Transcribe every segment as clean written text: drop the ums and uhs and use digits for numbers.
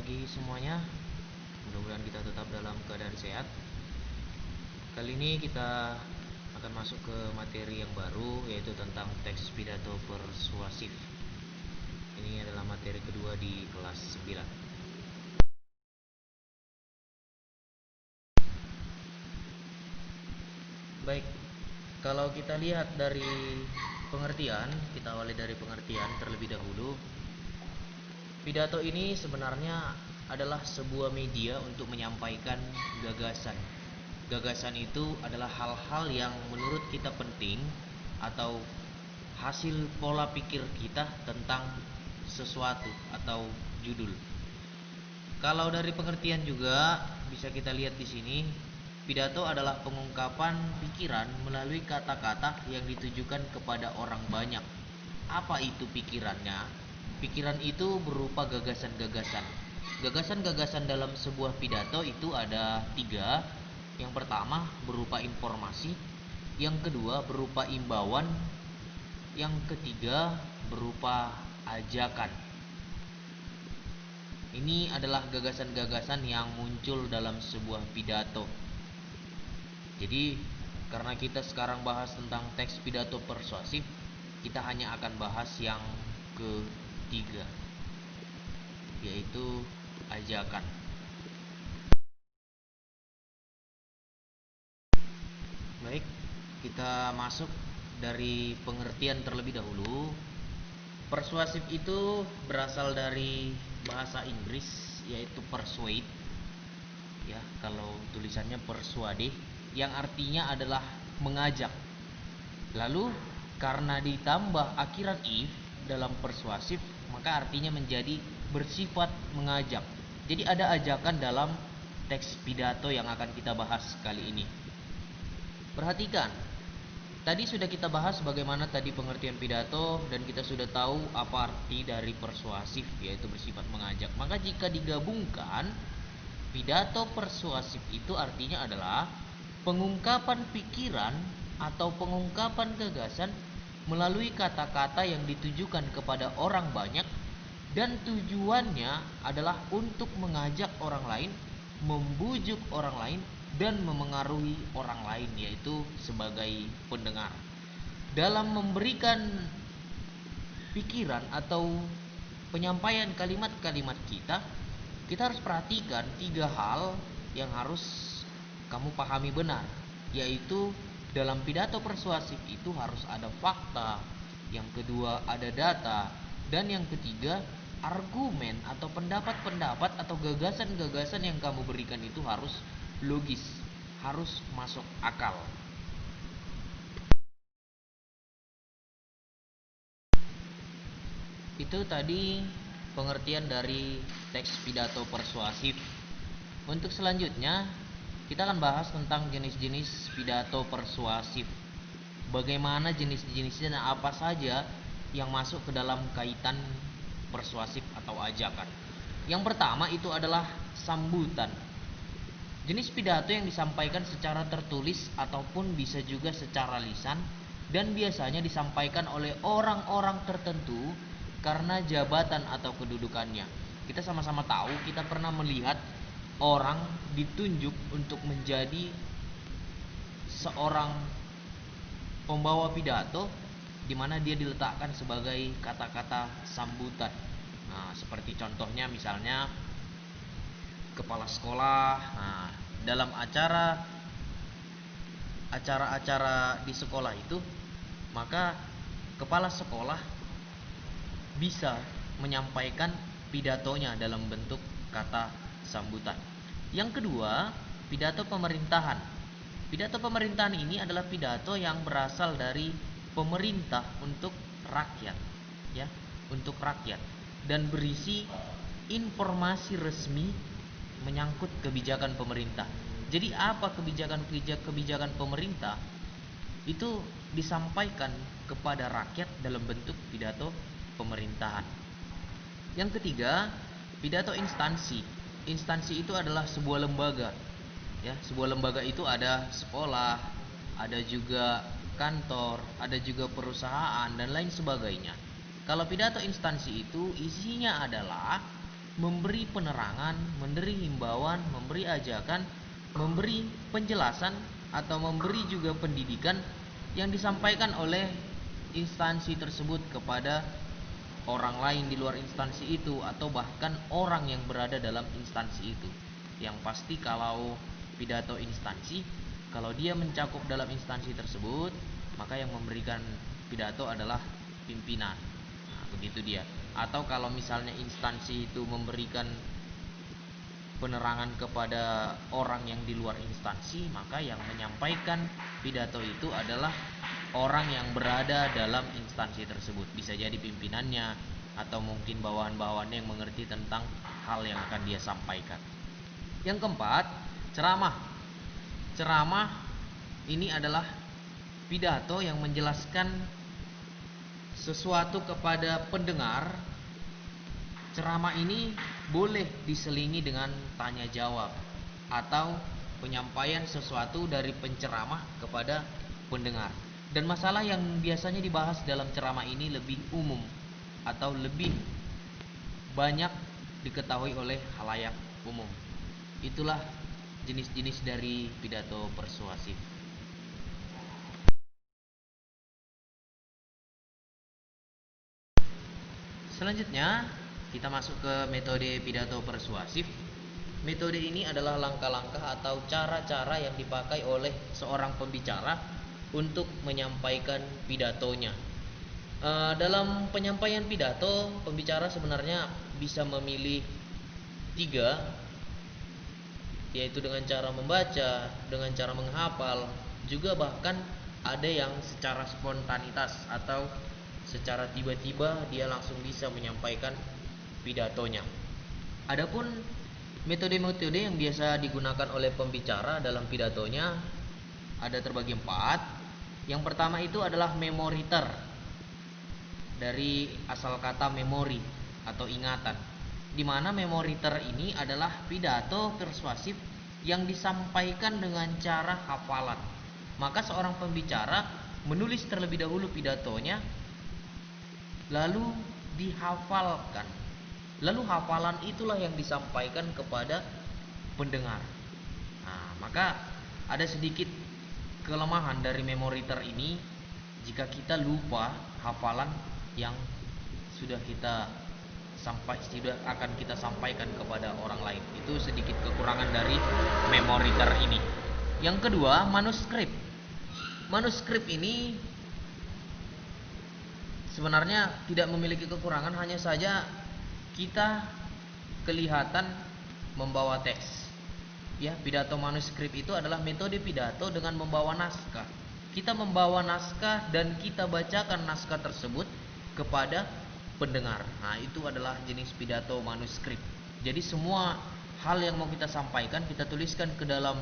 pagi semuanya. Mudah-mudahan kita tetap dalam keadaan sehat. Kali ini kita akan masuk ke materi yang baru, yaitu tentang teks pidato persuasif. Ini adalah materi kedua di kelas 9. Baik, kalau kita lihat dari pengertian, kita awali dari pengertian terlebih dahulu. Pidato ini sebenarnya adalah sebuah media untuk menyampaikan gagasan. Gagasan itu adalah hal-hal yang menurut kita penting atau hasil pola pikir kita tentang sesuatu atau judul. Kalau dari pengertian juga bisa kita lihat di sini, pidato adalah pengungkapan pikiran melalui kata-kata yang ditujukan kepada orang banyak. Apa itu pikirannya? Pikiran itu berupa gagasan-gagasan. Gagasan-gagasan dalam sebuah pidato itu ada 3. Yang pertama berupa informasi, yang kedua berupa imbauan, yang ketiga berupa ajakan. Ini adalah gagasan-gagasan yang muncul dalam sebuah pidato. Jadi karena kita sekarang bahas tentang teks pidato persuasif, kita hanya akan bahas yang ketiga, yaitu ajakan. Baik, kita masuk dari pengertian terlebih dahulu. Persuasif itu berasal dari bahasa Inggris, yaitu persuade. Ya, kalau tulisannya persuade, yang artinya adalah mengajak. Lalu karena ditambah akhiran if dalam persuasif, maka artinya menjadi bersifat mengajak. Jadi ada ajakan dalam teks pidato yang akan kita bahas kali ini. Perhatikan, tadi sudah kita bahas bagaimana tadi pengertian pidato, dan kita sudah tahu apa arti dari persuasif, yaitu bersifat mengajak. Maka jika digabungkan, pidato persuasif itu artinya adalah pengungkapan pikiran atau pengungkapan gagasan melalui kata-kata yang ditujukan kepada orang banyak, dan tujuannya adalah untuk mengajak orang lain, membujuk orang lain, dan memengaruhi orang lain, yaitu sebagai pendengar. Dalam memberikan pikiran atau penyampaian kalimat-kalimat kita harus perhatikan 3 hal yang harus kamu pahami benar, yaitu dalam pidato persuasif itu harus ada fakta, yang kedua ada data, dan yang ketiga argumen atau pendapat-pendapat atau gagasan-gagasan yang kamu berikan itu harus logis, harus masuk akal. Itu tadi pengertian dari teks pidato persuasif. Untuk selanjutnya kita akan bahas tentang jenis-jenis pidato persuasif. Bagaimana jenis-jenisnya dan apa saja yang masuk ke dalam kaitan persuasif atau ajakan. Yang pertama itu adalah sambutan. Jenis pidato yang disampaikan secara tertulis ataupun bisa juga secara lisan, dan biasanya disampaikan oleh orang-orang tertentu karena jabatan atau kedudukannya. Kita sama-sama tahu, kita pernah melihat orang ditunjuk untuk menjadi seorang pembawa pidato, di mana dia diletakkan sebagai kata-kata sambutan. Nah, seperti contohnya misalnya kepala sekolah. Nah, dalam acara-acara di sekolah itu, maka kepala sekolah bisa menyampaikan pidatonya dalam bentuk kata sambutan. Yang kedua, pidato pemerintahan. Pidato pemerintahan ini adalah pidato yang berasal dari pemerintah untuk rakyat, ya, untuk rakyat, dan berisi informasi resmi menyangkut kebijakan pemerintah. Jadi apa kebijakan pemerintah itu disampaikan kepada rakyat dalam bentuk pidato pemerintahan. Yang ketiga, pidato instansi. Instansi itu adalah sebuah lembaga. Ya, sebuah lembaga itu ada sekolah, ada juga kantor, ada juga perusahaan dan lain sebagainya. Kalau pidato instansi itu isinya adalah memberi penerangan, memberi himbauan, memberi ajakan, memberi penjelasan, atau memberi juga pendidikan yang disampaikan oleh instansi tersebut kepada orang lain di luar instansi itu, atau bahkan orang yang berada dalam instansi itu. Yang pasti kalau pidato instansi, kalau dia mencakup dalam instansi tersebut, maka yang memberikan pidato adalah pimpinan. Nah, begitu dia. Atau kalau misalnya instansi itu memberikan penerangan kepada orang yang di luar instansi, maka yang menyampaikan pidato itu adalah orang yang berada dalam instansi tersebut. Bisa jadi pimpinannya atau mungkin bawahan-bawahannya yang mengerti tentang hal yang akan dia sampaikan. Yang keempat, ceramah. Ceramah ini adalah pidato yang menjelaskan sesuatu kepada pendengar. Ceramah ini boleh diselingi dengan tanya jawab atau penyampaian sesuatu dari penceramah kepada pendengar. Dan masalah yang biasanya dibahas dalam ceramah ini lebih umum atau lebih banyak diketahui oleh khalayak umum. Itulah jenis-jenis dari pidato persuasif. Selanjutnya kita masuk ke metode pidato persuasif. Metode ini adalah langkah-langkah atau cara-cara yang dipakai oleh seorang pembicara untuk menyampaikan pidatonya. Dalam penyampaian pidato, pembicara sebenarnya bisa memilih 3, yaitu dengan cara membaca, dengan cara menghafal, juga bahkan ada yang secara spontanitas atau secara tiba-tiba dia langsung bisa menyampaikan pidatonya. Adapun metode-metode yang biasa digunakan oleh pembicara dalam pidatonya ada terbagi 4. Yang pertama itu adalah memoriter, dari asal kata memori atau ingatan, di mana memoriter ini adalah pidato persuasif yang disampaikan dengan cara hafalan. Maka seorang pembicara menulis terlebih dahulu pidatonya, lalu dihafalkan. Lalu hafalan itulah yang disampaikan kepada pendengar. Nah, maka ada sedikit kelemahan dari memoriter ini jika kita lupa hafalan yang sudah akan kita sampaikan kepada orang lain. Itu sedikit kekurangan dari memoriter ini. Yang kedua, manuskrip. Manuskrip ini sebenarnya tidak memiliki kekurangan, hanya saja kita kelihatan membawa teks. Ya, pidato manuskrip itu adalah metode pidato dengan membawa naskah. Kita membawa naskah dan kita bacakan naskah tersebut kepada pendengar. Nah, itu adalah jenis pidato manuskrip. Jadi semua hal yang mau kita sampaikan kita tuliskan ke dalam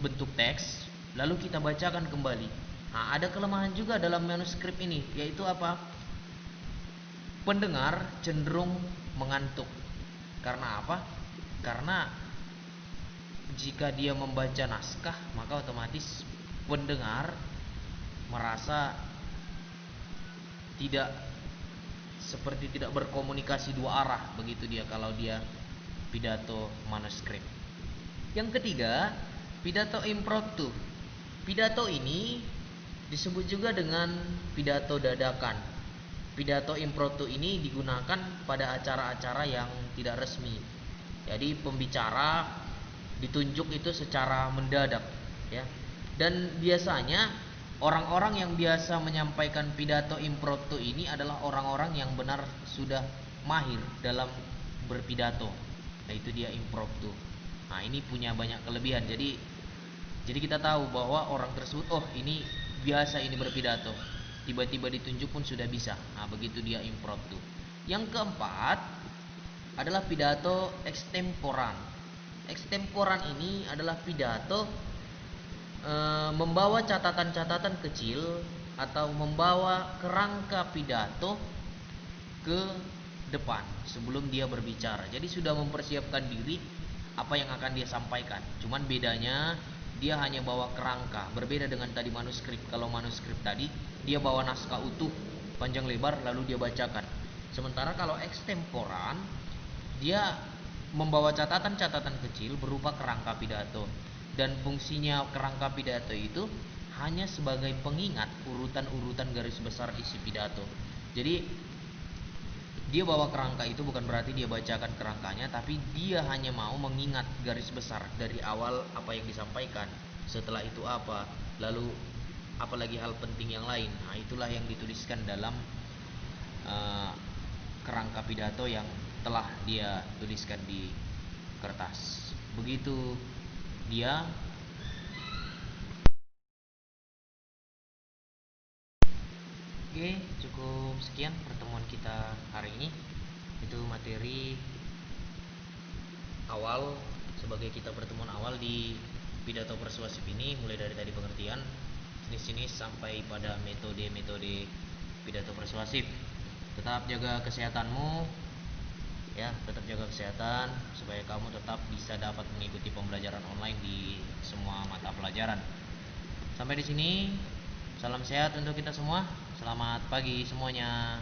bentuk teks, lalu kita bacakan kembali. Nah, ada kelemahan juga dalam manuskrip ini, yaitu apa? Pendengar cenderung mengantuk. Karena apa? Karena jika dia membaca naskah, maka otomatis pendengar merasa tidak berkomunikasi dua arah, begitu dia kalau dia pidato manuskrip. Yang ketiga, pidato impromptu. Pidato ini disebut juga dengan pidato dadakan. Pidato impromptu ini digunakan pada acara-acara yang tidak resmi. Jadi pembicara ditunjuk itu secara mendadak, ya. Dan biasanya orang-orang yang biasa menyampaikan pidato impromptu ini adalah orang-orang yang benar sudah mahir dalam berpidato. Nah, itu dia impromptu. Nah, ini punya banyak kelebihan. Jadi kita tahu bahwa orang tersebut, oh, ini biasa ini berpidato. Tiba-tiba ditunjuk pun sudah bisa. Nah, begitu dia impromptu. Yang keempat adalah pidato extemporan. Extemporan ini adalah pidato membawa catatan-catatan kecil atau membawa kerangka pidato ke depan sebelum dia berbicara. Jadi sudah mempersiapkan diri apa yang akan dia sampaikan. Cuman bedanya dia hanya bawa kerangka. Berbeda dengan tadi manuskrip. Kalau manuskrip tadi dia bawa naskah utuh panjang lebar lalu dia bacakan. Sementara kalau ekstemporan, dia membawa catatan-catatan kecil berupa kerangka pidato, dan fungsinya kerangka pidato itu hanya sebagai pengingat urutan-urutan garis besar isi pidato. Jadi dia bawa kerangka itu bukan berarti dia bacakan kerangkanya, tapi dia hanya mau mengingat garis besar dari awal apa yang disampaikan, setelah itu apa, lalu apalagi hal penting yang lain. Nah, itulah yang dituliskan dalam uh, kerangka pidato yang telah dia tuliskan di kertas. Begitu dia. Oke, cukup sekian pertemuan kita hari ini. Itu materi awal sebagai kita pertemuan awal di pidato persuasif ini, mulai dari tadi pengertian, jenis-jenis sampai pada metode-metode pidato persuasif. Tetap jaga kesehatanmu, ya, tetap jaga kesehatan supaya kamu tetap bisa dapat mengikuti pembelajaran online di semua mata pelajaran. Sampai di sini, salam sehat untuk kita semua. Selamat pagi semuanya.